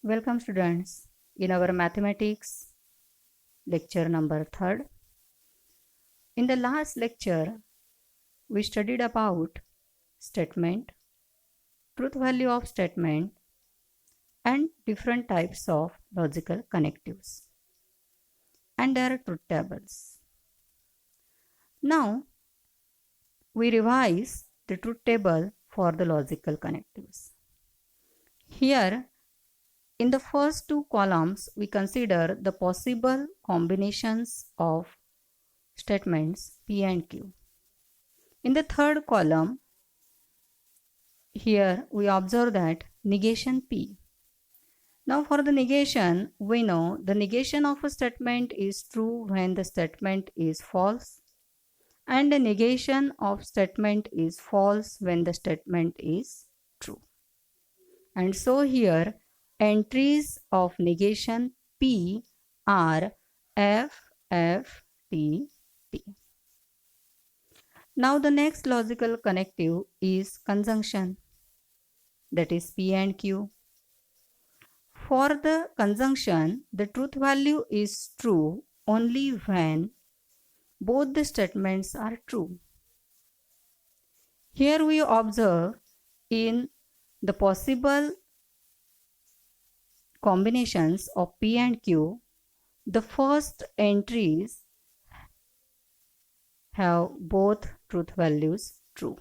Welcome students in our mathematics lecture number 3rd. In the last lecture, we studied about statement, truth value of statement and different types of logical connectives and their truth tables. Now, we revise the truth table for the logical connectives. Here, in the first two columns, we consider the possible combinations of statements P and Q. In the third column, here we observe that negation P. Now for the negation, we know the negation of a statement is true when the statement is false, and the negation of statement is false when the statement is true. And so here entries of negation P are F, F, T, T. Now the next logical connective is conjunction, that is P and Q. For the conjunction, the truth value is true only when both the statements are true. Here we observe in the possible combinations of P and Q, the first entries have both truth values true.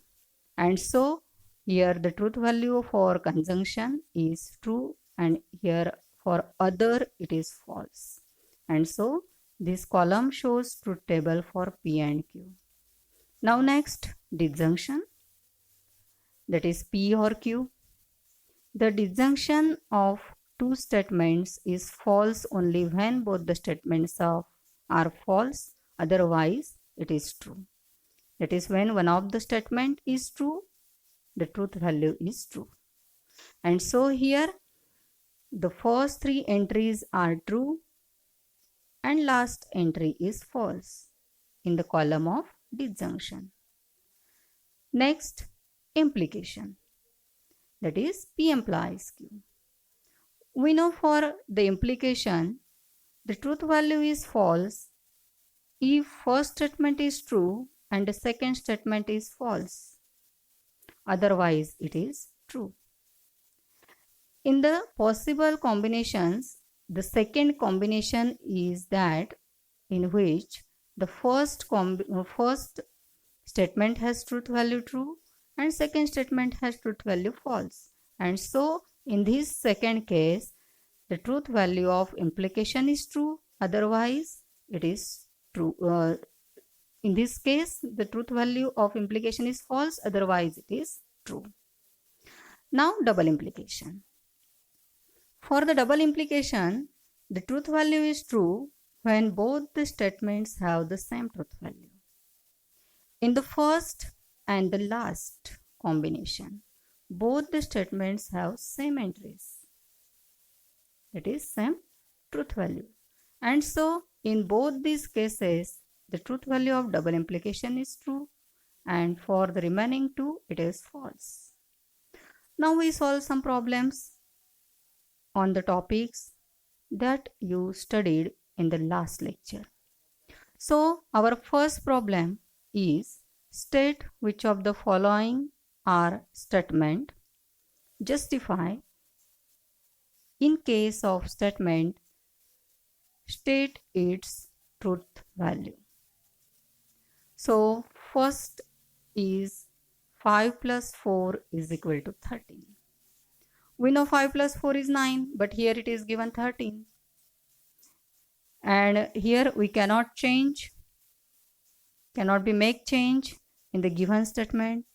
And so here the truth value for conjunction is true and here for other it is false. And so this column shows truth table for P and Q. Now next, disjunction, that is P or Q. The disjunction of two statements is false only when both the statements are false, otherwise it is true. That is, when one of the statement is true, the truth value is true. And so here the first three entries are true and last entry is false in the column of disjunction. Next, implication, that is P implies Q. We know for the implication, the truth value is false if first statement is true and the second statement is false. Otherwise, it is true. In the possible combinations, the second combination is that in which the first statement has truth value true and second statement has truth value false. And so in this second case, the truth value of implication is true, otherwise it is true. In this case, the truth value of implication is false, otherwise it is true. Now double implication. For the double implication, the truth value is true when both the statements have the same truth value. In the first and the last combination, both the statements have same entries, that is same truth value. And so in both these cases, the truth value of double implication is true and for the remaining two it is false. Now we solve some problems on the topics that you studied in the last lecture. So our first problem is state which of the following are statement. Justify. In case of statement, state its truth value. So first is 5 plus 4 is equal to 13. We know 5 plus 4 is 9, but here it is given 13. And here we cannot change, cannot be make change in the given statement,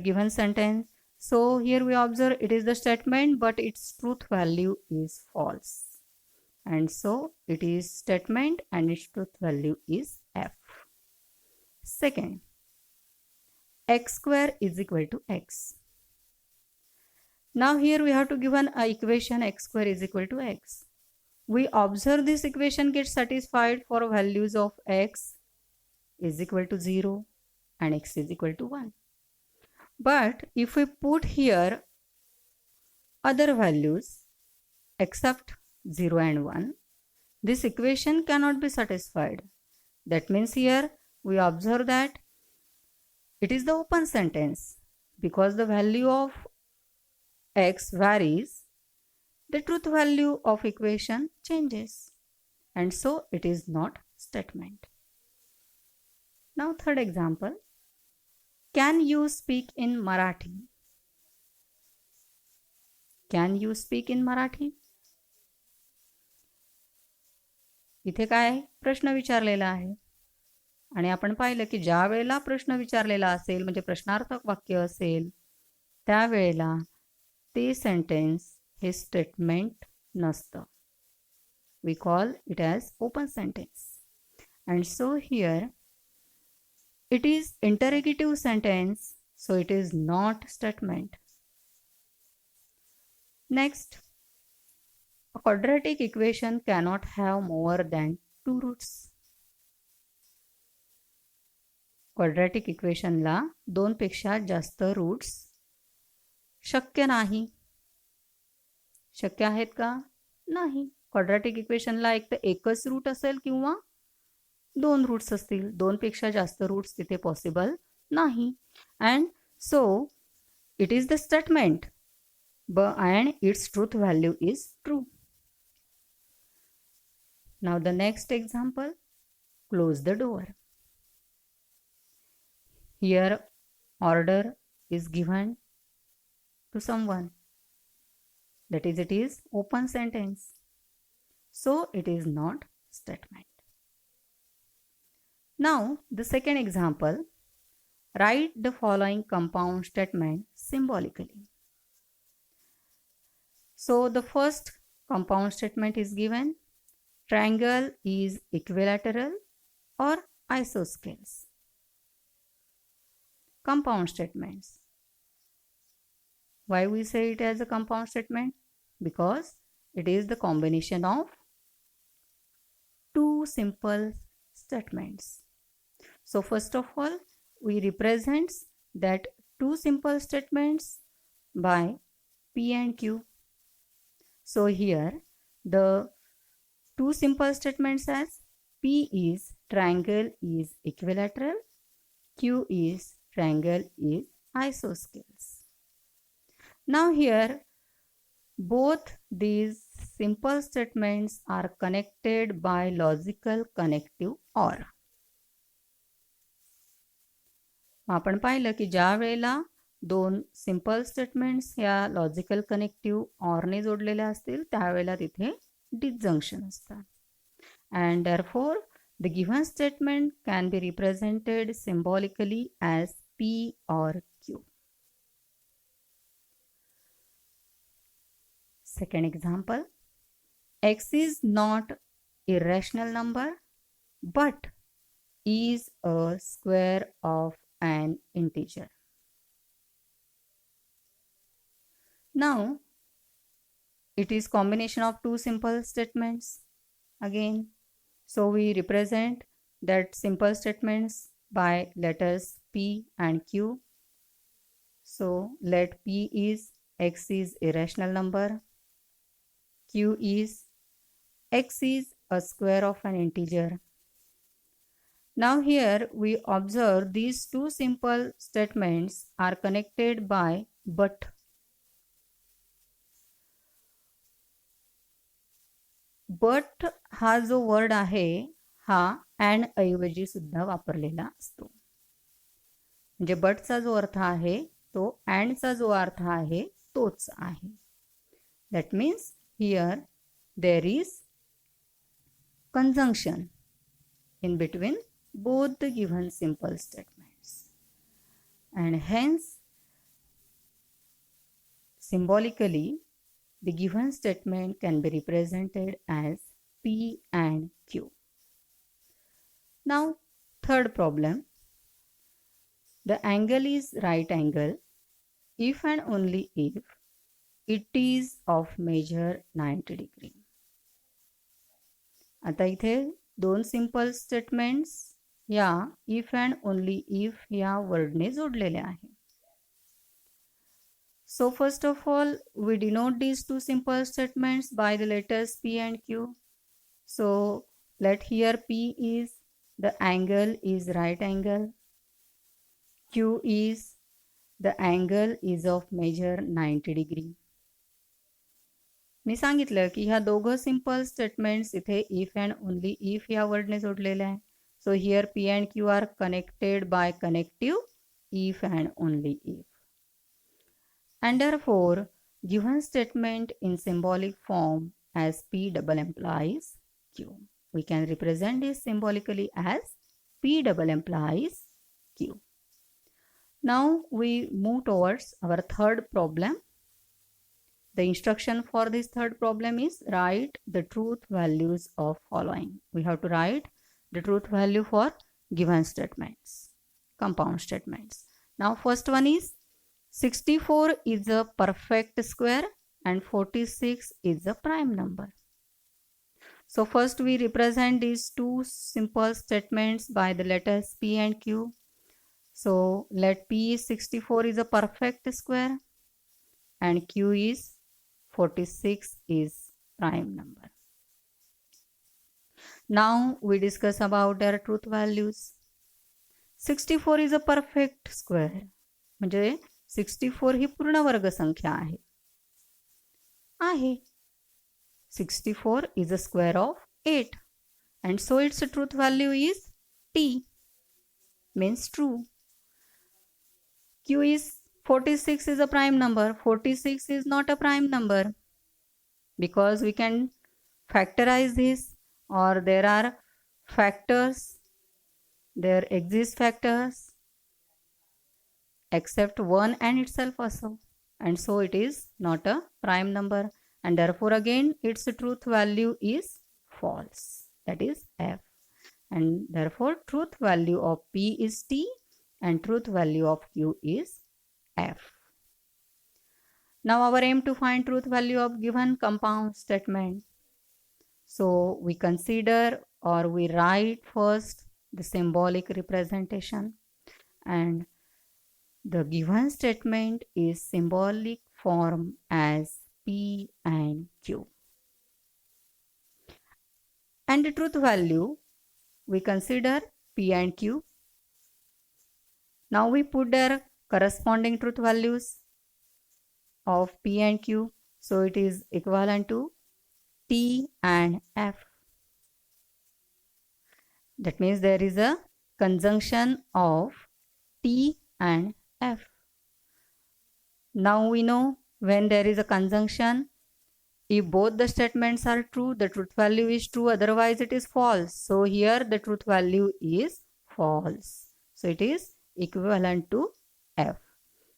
given sentence. So here we observe it is the statement, but its truth value is false. And so it is statement and its truth value is F. Second, x square is equal to x. Now here we have to give an equation x square is equal to x. We observe this equation gets satisfied for values of x is equal to 0 and x is equal to 1. But if we put here other values, except 0 and 1, this equation cannot be satisfied. That means here we observe that it is the open sentence. Because the value of x varies, the truth value of equation changes, and so it is not statement. Now third example, can you speak in Marathi? Can you speak in Marathi? इथे काय प्रश्न विचारलेला आहे आणि आपण पाहिलं की ज्या वेळेला प्रश्न विचारलेला असेल म्हणजे प्रश्नार्थक वाक्य असेल त्यावेळेला ते सेंटेन्स हे स्टेटमेंट नसतं. We call it as open sentence. And so here it is interrogative sentence, so it is not statement. Next, a quadratic equation cannot have more than 2 roots. Quadratic equation ला 2 पेक्षा जास्त roots शक्य नाही. शक्य आहेत का? नाही. Quadratic इक्वेशनला एक तर एकच रूट असेल किंवा 2 रूट्स असतील. 2 पेक्षा जास्त रूट्स तिथे पॉसिबल नाही. And so it is the statement and its truth value is true. Now the next example, close the door. Here order is given to someone, that is it is open sentence, so it is not statement. Now the second example, write the following compound statement symbolically. So the first compound statement is given, triangle is equilateral or isosceles. Compound statements. Why we say it as a compound statement? Because it is the combination of 2 simple statements. So first of all, we represent that 2 simple statements by P and Q. So here the 2 simple statements as P is triangle is equilateral, Q is triangle is isosceles. Now here both these simple statements are connected by logical connective OR. आपण पाहिलं की ज्या वेळेला 2 simple statements या logical connective ऑरने जोडलेल्या असतील त्यावेळेला तिथे डिसजंक्शन असतात. And therefore the given statement can be represented symbolically as P or Q. Second example, x is not irrational number but is a square of an integer. Now it is combination of 2 simple statements again, so we represent that simple statements by letters P and Q. So let P is x is irrational number, Q is x is a square of an integer. Now here we observe these 2 simple statements are connected by but. But हा जो word आहे हा and ऐवजी सुद्धा वापरलेला असतो. म्हणजे बटचा जो अर्थ आहे तो अँडचा जो अर्थ आहे तोच आहे. That means here there is conjunction in between both the given simple statements and hence symbolically the given statement can be represented as P and Q. Now third problem, the angle is right angle if and only if it is of measure 90 degree. आता इथे 2 simple statements या if and only if या वर्डने जोडलेले आहे. So first of all, we denote these two simple statements by the letters P and Q. So let here P is the angle is right angle. Q is the angle is of measure 90 degree. मी सांगितलं की ह्या दोघं simple statements इथे if and only if या वर्डने जोडलेले आहे. So here P and Q R connected by connective if and only if. And therefore, given statement in symbolic form as P double implies Q. We can represent this symbolically as P double implies Q. Now we move towards our third problem. The instruction for this third problem is write the truth values of following. We have to write the truth value for given statements, compound statements. Now first one is 64 is a perfect square and 46 is a prime number. So first we represent these two simple statements by the letters P and Q. So let P is 64 is a perfect square and Q is 46 is prime number. Now we discuss about their truth values. 64 is a perfect square. म्हणजे 64 ही पूर्ण वर्ग संख्या आहे. 64 is a square of 8 and so its truth value is T, means true. Q is 46 is a prime number. 46 is not a prime number because we can factorize this, or there are factors, there exist factors except 1 and itself also, and so it is not a prime number, and therefore again its truth value is false, that is F, and therefore truth value of P is T and truth value of Q is F. Now our aim to find truth value of given compound statement. So we consider or we write first the symbolic representation, and the given statement is symbolic form as P and Q. And the truth value, we consider P and Q. Now we put their corresponding truth values of P and Q. So it is equivalent to T and F. That means there is a conjunction of T and F. Now we know when there is a conjunction, if both the statements are true, the truth value is true, otherwise it is false. So here the truth value is false. So it is equivalent to F.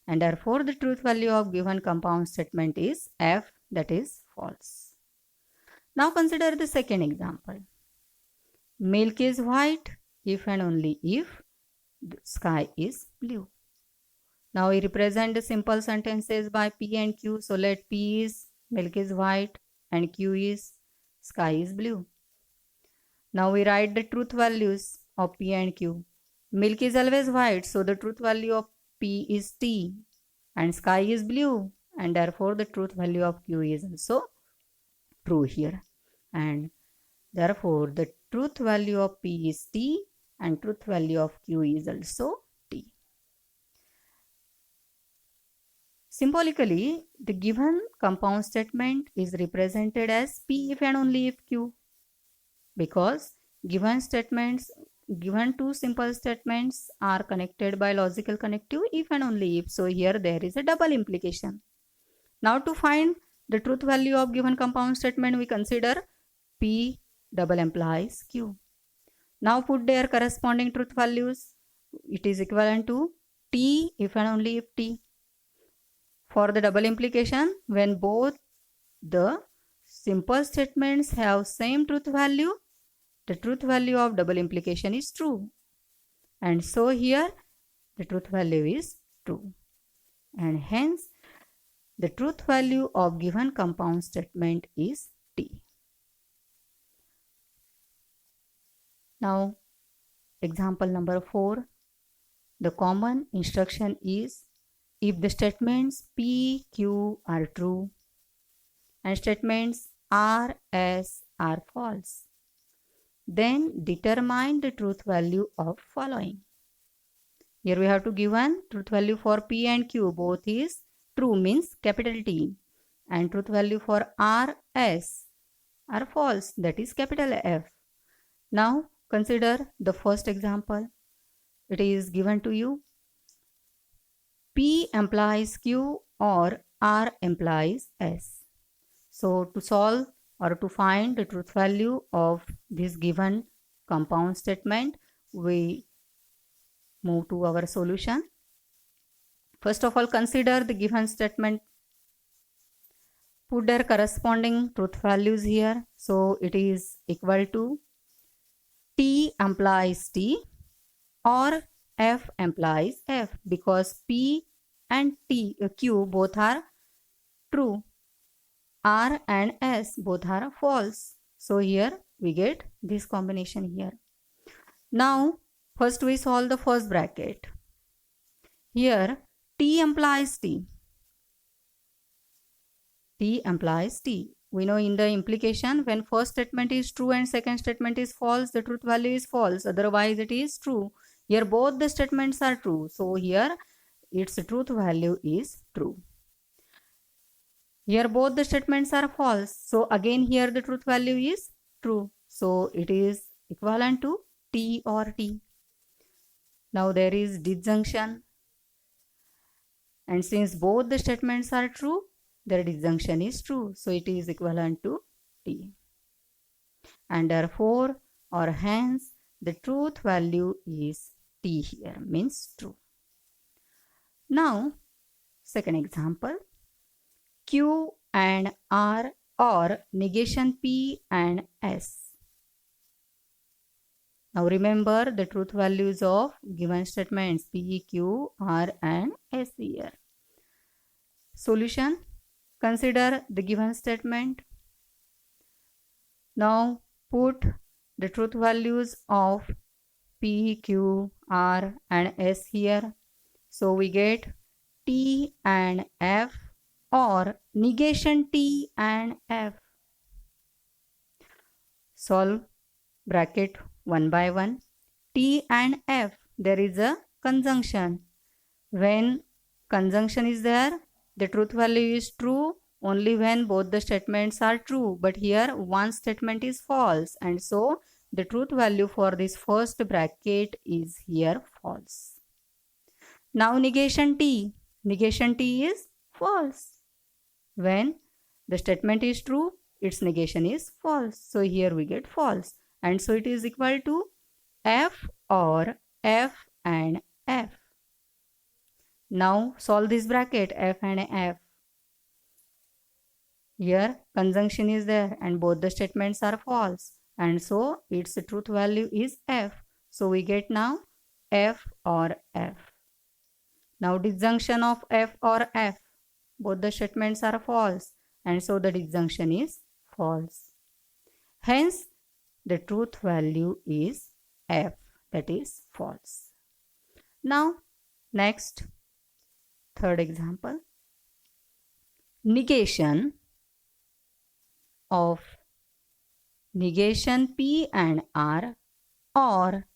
And therefore the truth value of given compound statement is F, that is false. Now consider the second example. Milk is white if and only if the sky is blue. Now we represent the simple sentences by P and Q. So let P is milk is white and Q is sky is blue. Now we write the truth values of P and Q. Milk is always white, so the truth value of P is T, and sky is blue, and therefore the truth value of Q is also true here, and therefore the truth value of P is T and truth value of Q is also T. Symbolically, the given compound statement is represented as P if and only if Q, because given two simple statements are connected by logical connective if and only if. So here there is a double implication. Now to find the truth value of given compound statement, we consider P double implies Q. Now put their corresponding truth values. It is equivalent to T if and only if T. For the double implication, when both the simple statements have same truth value, the truth value of double implication is true. And so here the truth value is true. And hence the truth value of given compound statement is T. Now example number 4. The common instruction is if the statements P, Q are true and statements R, S are false, then determine the truth value of following. Here we have to give one truth value for P and Q, both is true, means capital T, and truth value for R, S are false, that is capital F. Now consider the first example. It is given to you. P implies Q or R implies S. So to solve or to find the truth value of this given compound statement, we move to our solution. First of all, consider the given statement. Put their corresponding truth values here. So it is equal to T implies T or F implies F, because P and Q both are true. R and S both are false. So here we get this combination here. Now first we solve the first bracket. Here T implies T. T implies T. We know in the implication, when first statement is true and second statement is false, the truth value is false. Otherwise it is true. Here both the statements are true. So here its truth value is true. Here both the statements are false. So again here the truth value is true. So it is equivalent to T or T. Now there is disjunction. And since both the statements are true, their disjunction is true. So it is equivalent to T. And therefore or hence the truth value is T here, means true. Now second example. Q and R or negation P and S. Now remember the truth values of given statements P, Q, R and S here. Solution. Consider the given statement. Now put the truth values of P, Q, R and S here. So we get T and F or negation T and F. Solve bracket one by one. T and F, there is a conjunction. When conjunction is there, the truth value is true only when both the statements are true. But here one statement is false, and so the truth value for this first bracket is here false. Now negation T. Negation T is false. When the statement is true, its negation is false. So here we get false. And so it is equal to F or F and F. Now solve this bracket F and F. Here conjunction is there and both the statements are false. And so its truth value is F. So we get now F or F. Now disjunction of F or F. Both the statements are false, and so the disjunction is false. Hence, the truth value is F, that is false. Now, next, third example. Negation of negation P and R or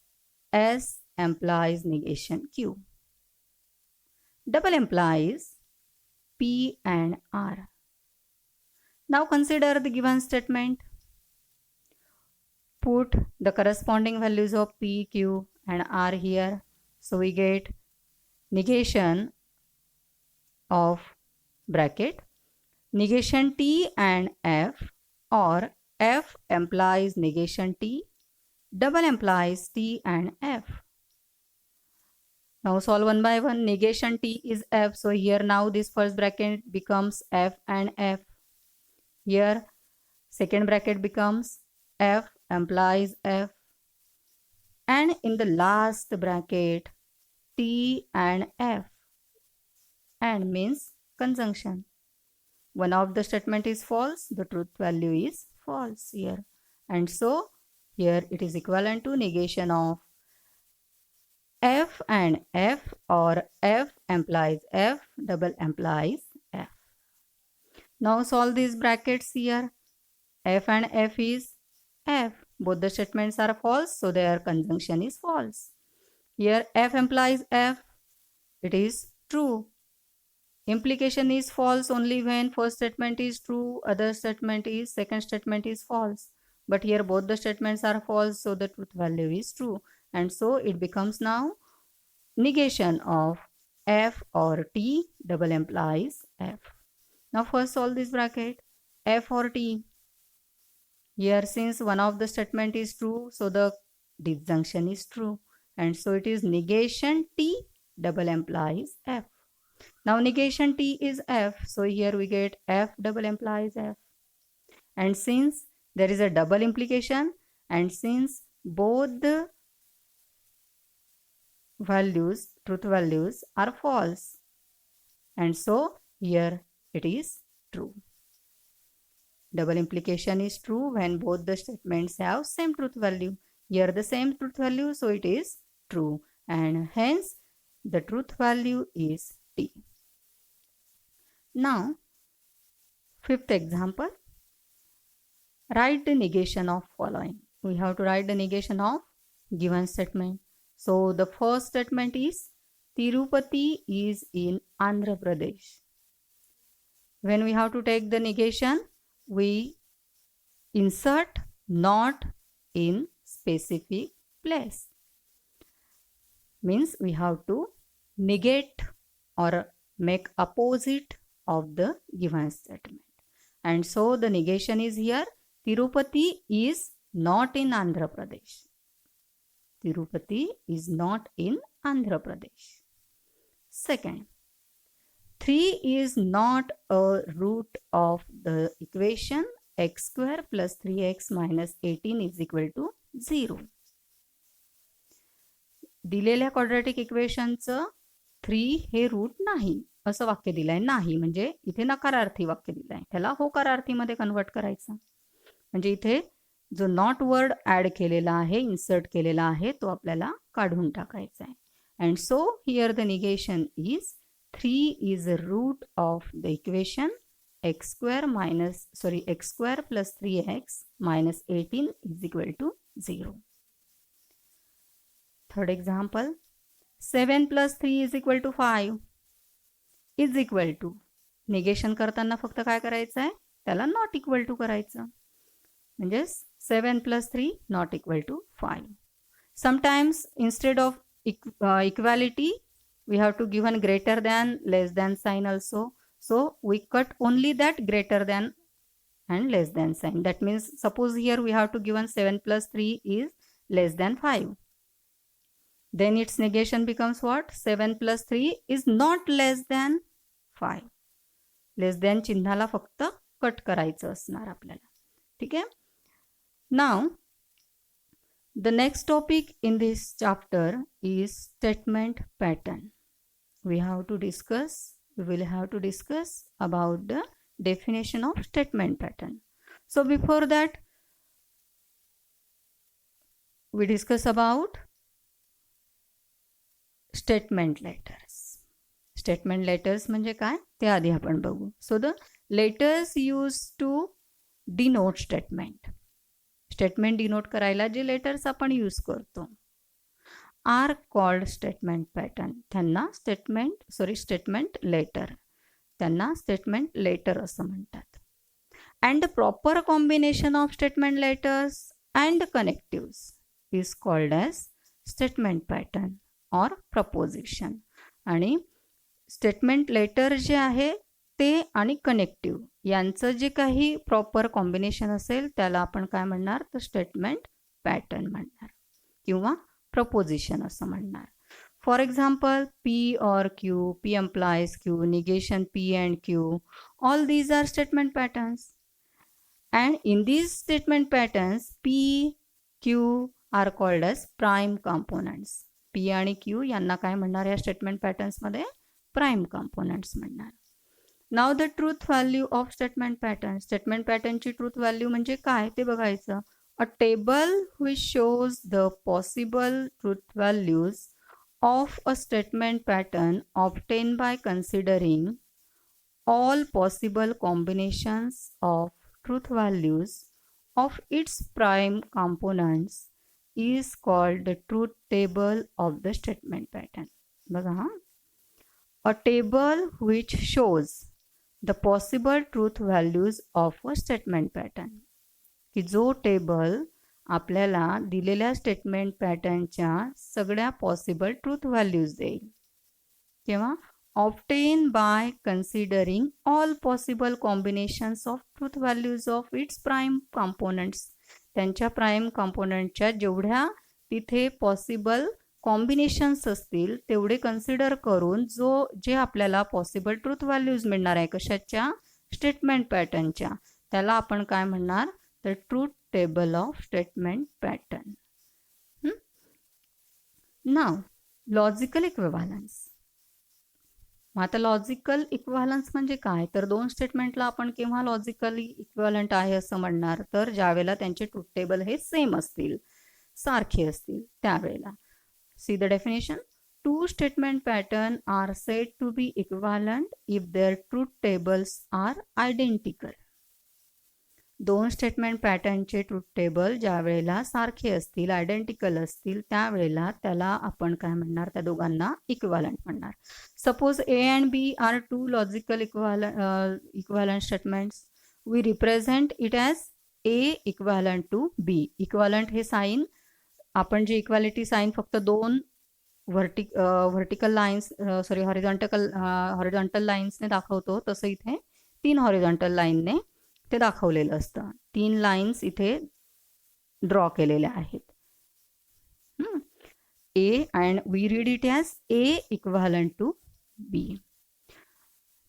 S implies negation Q. Double implies P and R. Now consider the given statement. Put the corresponding values of P, Q and R here. So we get negation of bracket negation T and F or F implies negation T, double implies T and F. Now solve one by one. Negation T is F. So here now this first bracket becomes F and F. Here second bracket becomes F implies F. And in the last bracket T and F. And means conjunction. One of the statement is false. The truth value is false here. And so here it is equivalent to negation of F and F, or F implies F, double implies F. Now solve these brackets here. F and F is F. Both the statements are false, so their conjunction is false. Here F implies F. It is true. Implication is false only when first statement is true, second statement is false. But here both the statements are false, so the truth value is true. And so it becomes now negation of F or T, double implies F. Now first solve this bracket. F or T. Here since one of the statement is true, so the disjunction is true. And so it is negation T, double implies F. Now negation T is F, so here we get F double implies F. And since there is a double implication, and since both the values, truth values, are false, and so here it is true. Double implication is true when both the statements have same truth value. Here the same truth value, so it is true, and hence the truth value is T. Now, fifth example, write the negation of following. We have to write the negation of given statement. So the first statement is Tirupati is in Andhra Pradesh. When we have to take the negation, we insert not in specific place. Means we have to negate or make opposite of the given statement. And so the negation is here, Tirupati is not in Andhra Pradesh. Tirupati is not in Andhra Pradesh. Second, 3 is not a root of the equation x square plus 3x minus 18 is equal to 0. दिलेल्या quadratic इक्वेशनचं 3 हे root नाही असं वाक्य दिलंय. नाही म्हणजे इथे नकारार्थी वाक्य दिलंय, त्याला होकारार्थीमध्ये कन्वर्ट करायचं. म्हणजे इथे जो नॉट वर्ड ऍड केलेला आहे, इन्सर्ट केलेला आहे, तो आपल्याला काढून टाकायचा आहे. And so here the negation is 3 is a root of the equation x square plus 3x minus 18 is equal to 0. Third example, 7 plus 3 is equal to 5 is equal to, negation करताना फक्त काय करायचं आहे, त्याला नॉट इक्वल टू करायचं. म्हणजे 7 plus 3 not equal to 5. Sometimes instead of equality we have to given greater than, less than sign also. So we cut only that greater than and less than sign. That means suppose here we have to given 7 plus 3 is less than 5. Then its negation becomes what? 7 plus 3 is not less than 5. Less than चिन्हाला फक्त cut करायचं असणार आपल्याला. ठीक आहे. Now the next topic in this chapter is statement pattern. We will have to discuss about the definition of statement pattern. So before that, we discuss about statement letters. Statement letters म्हणजे काय ते आधी आपण बघू. So the letters used to denote statement. Statement denote करायला जे letters आपण use करतो are called statement pattern. त्यांना statement letter. त्यांना statement letter असं म्हणतात. And the proper combination of statement letters and connectives is called as statement pattern or proposition. आणि statement letter जे आहे ते आणि कनेक्टिव्ह यांचं जे काही प्रॉपर कॉम्बिनेशन असेल त्याला आपण काय म्हणणार, तर स्टेटमेंट पॅटर्न म्हणणार किंवा प्रपोजिशन असं म्हणणार. फॉर एक्झाम्पल पी और Q, P implies Q, negation P and Q, all these are statement patterns. And in these statement patterns, P, Q are called as prime components. P आणि Q यांना काय म्हणणार या statement patterns मध्ये, prime components म्हणणार. Now the truth value of statement pattern. Statement पॅटर्नची truth value म्हणजे काय ते बघायचं. A table which shows the possible truth values of a statement pattern obtained by considering all possible combinations of truth values of its prime components is called the truth table of the statement pattern. बघा, a table which shows the possible truth values of a statement pattern. की जो table आपल्याला दिलेल्या statement पॅटर्नच्या सगळ्या possible truth values देईल. किंवा obtain by considering all possible combinations of truth values of its prime components. त्यांच्या prime कॉम्पोनंटच्या जेवढ्या तिथे पॉसिबल कॉम्बिनेशन्स असतील तेवढे कन्सिडर करून जे आपल्याला पॉसिबल ट्रूथ व्हॅल्यूज मिळणार आहे कशाच्या, स्टेटमेंट पॅटर्नच्या, त्याला आपण काय म्हणणार, the truth table of statement pattern. Now logical equivalence. आता लॉजिकल इक्विव्हॅलन्स म्हणजे काय, तर दोन स्टेटमेंटला आपण केव्हा लॉजिकली इक्विव्हॅलंट आहे असं म्हणणार, तर ज्यावेळेला त्यांचे ट्रूथ टेबल हे सेम असतील, सारखे असतील त्यावेळेला. See the definition. Two statement patterns are said to be equivalent if their truth tables are identical. दोन स्टेटमेंट पॅटर्नचे ट्रूथ टेबल ज्या वेळेला सारखे असतील, आयडेंटिकल असतील, त्यावेळेला त्याला आपण काय म्हणणार, त्या दोघांना इक्विव्हॅलंट म्हणणार. Suppose A and B are two logical equivalent statements. We represent it as A equivalent to B. Equivalent हे साईन आपण जे इक्वॅलिटी साईन फक्त दोन व्हर्टिकल लाईन्स हॉरिझॉन्टल लाईन्सने दाखवतो, तसं इथे 3 हॉरिझॉन्टल लाईनने ते दाखवलेलं असतं. 3 लाईन्स इथे ड्रॉ केलेल्या आहेत. A and we read it as A equivalent to B.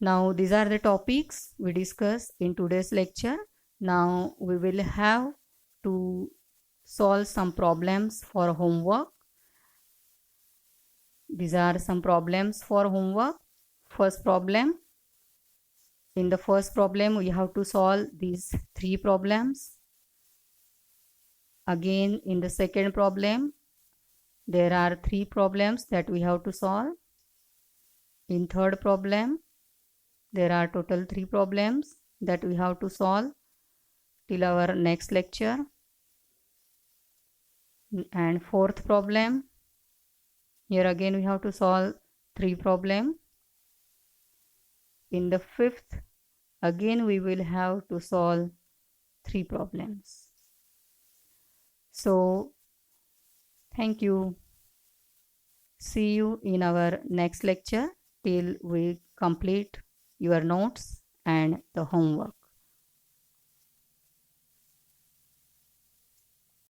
Now these are the topics we discuss in today's lecture. Now we will have to solve some problems for homework. These are some problems for homework. First problem. In the first problem, we have to solve these 3 problems. Again, in the second problem, there are 3 problems that we have to solve. In third problem, there are total 3 problems that we have to solve till our next lecture. And fourth problem, here again we have to solve 3 problems. In the fifth, again we will have to solve 3 problems. So thank you. See you in our next lecture till we complete your notes and the homework.